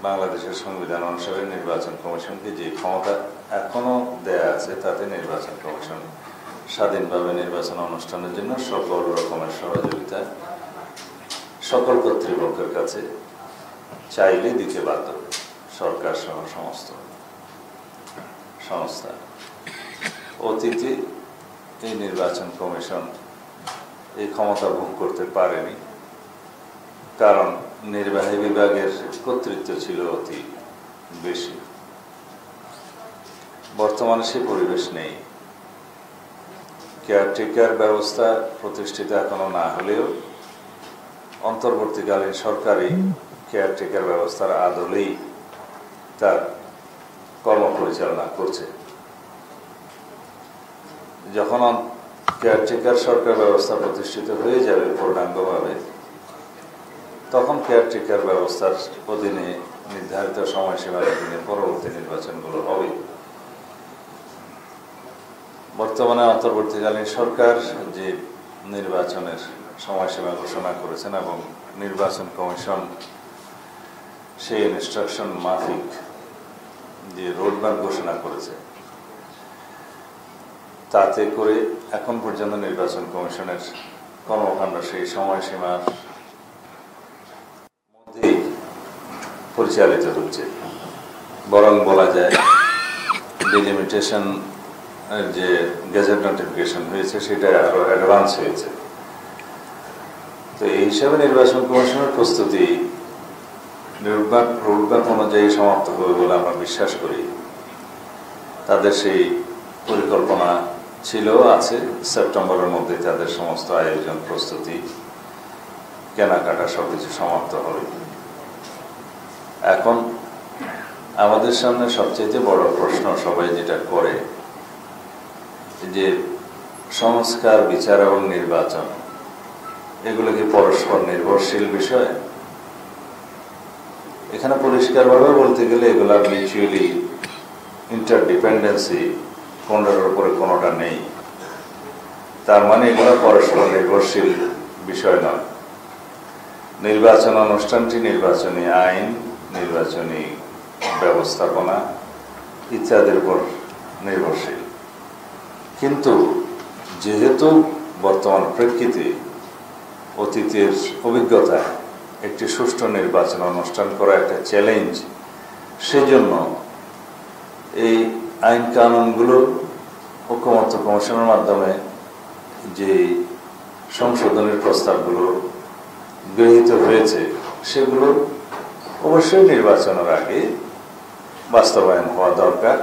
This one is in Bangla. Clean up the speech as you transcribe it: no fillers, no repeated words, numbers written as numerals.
বাংলাদেশের সংবিধান অনুসারে নির্বাচন কমিশনকে যে ক্ষমতা এখনো দেয়া আছে তাতে নির্বাচন কমিশন স্বাধীনভাবে নির্বাচন অনুষ্ঠানের জন্য সকল রকমের সহযোগিতা সকল কর্তৃপক্ষের কাছে চাইলে দিতে বাধ্য, সরকার সহ সমস্ত সংস্থা। অতীতে এই নির্বাচন কমিশন এই ক্ষমতা ভোগ করতে পারেনি, কারণ নির্বাহী বিভাগের কর্তৃত্ব ছিল অতি বেশি। বর্তমানে সে পরিবেশ নেই। কেয়ারটেকার ব্যবস্থা প্রতিষ্ঠিত এখনো না হলেও অন্তর্বর্তীকালীন সরকারই কেয়ারটেকার ব্যবস্থার আদলেই তার কর্ম পরিচালনা করছে। যখন কেয়ারটেকার সরকার ব্যবস্থা প্রতিষ্ঠিত হয়ে যাবে পূর্ণাঙ্গভাবে, তখন কেয়ারটেকার ব্যবস্থার অধীনে নির্ধারিত সময়সীমার অধীনে পরবর্তী নির্বাচনগুলো হবে। বর্তমানে অন্তর্বর্তীকালীন সরকার যে নির্বাচনের সময়সীমা ঘোষণা করেছেন এবং নির্বাচন কমিশন সেই ইনস্ট্রাকশন মাফিক যে রোডম্যাপ ঘোষণা করেছে, তাতে করে এখন পর্যন্ত নির্বাচন কমিশনের কর্মকাণ্ড সেই সময়সীমার মধ্যেই পরিচালিত হচ্ছে। বরং বলা যায় ডিলিমিটেশন যে গেজেট নোটিফিকেশন হয়েছে সেটা আরো অ্যাডভান্স হয়েছে। তো এই হিসাবে নির্বাচন কমিশনের প্রস্তুতি রোডম্যাপ অনুযায়ী সমাপ্ত হবে বলে আমরা বিশ্বাস করি। তাদের সেই পরিকল্পনা ছিল, আছে। সেপ্টেম্বরের মধ্যে তাদের সমস্ত আয়োজন, প্রস্তুতি, কেনাকাটা সবকিছু সমাপ্ত হবে। এখন আমাদের সামনে সবচেয়ে বড় প্রশ্ন সবাই যেটা করে যে সংস্কার, বিচার এবং নির্বাচন এগুলো কি পরস্পর নির্ভরশীল বিষয়? এখানে পরিষ্কারভাবে বলতে গেলে এগুলা মিউচুয়ালি ইন্টারডিপেন্ডেন্সি, কোনটার উপরে কোনোটা নেই। তার মানে এগুলো পরস্পর নির্ভরশীল বিষয় নয়। নির্বাচন অনুষ্ঠানটি নির্বাচনী আইন, নির্বাচনী ব্যবস্থাপনা ইত্যাদির উপর নির্ভরশীল। কিন্তু যেহেতু বর্তমান প্রেক্ষিতে অতীতের অভিজ্ঞতায় একটি সুষ্ঠু নির্বাচন অনুষ্ঠান করা একটা চ্যালেঞ্জ, সেজন্য এই আইন কানুনগুলো ঐকমত্য কমিশনের মাধ্যমে যে সংশোধনের প্রস্তাবগুলো গৃহীত হয়েছে সেগুলো অবশ্যই নির্বাচনের আগে বাস্তবায়ন হওয়া দরকার।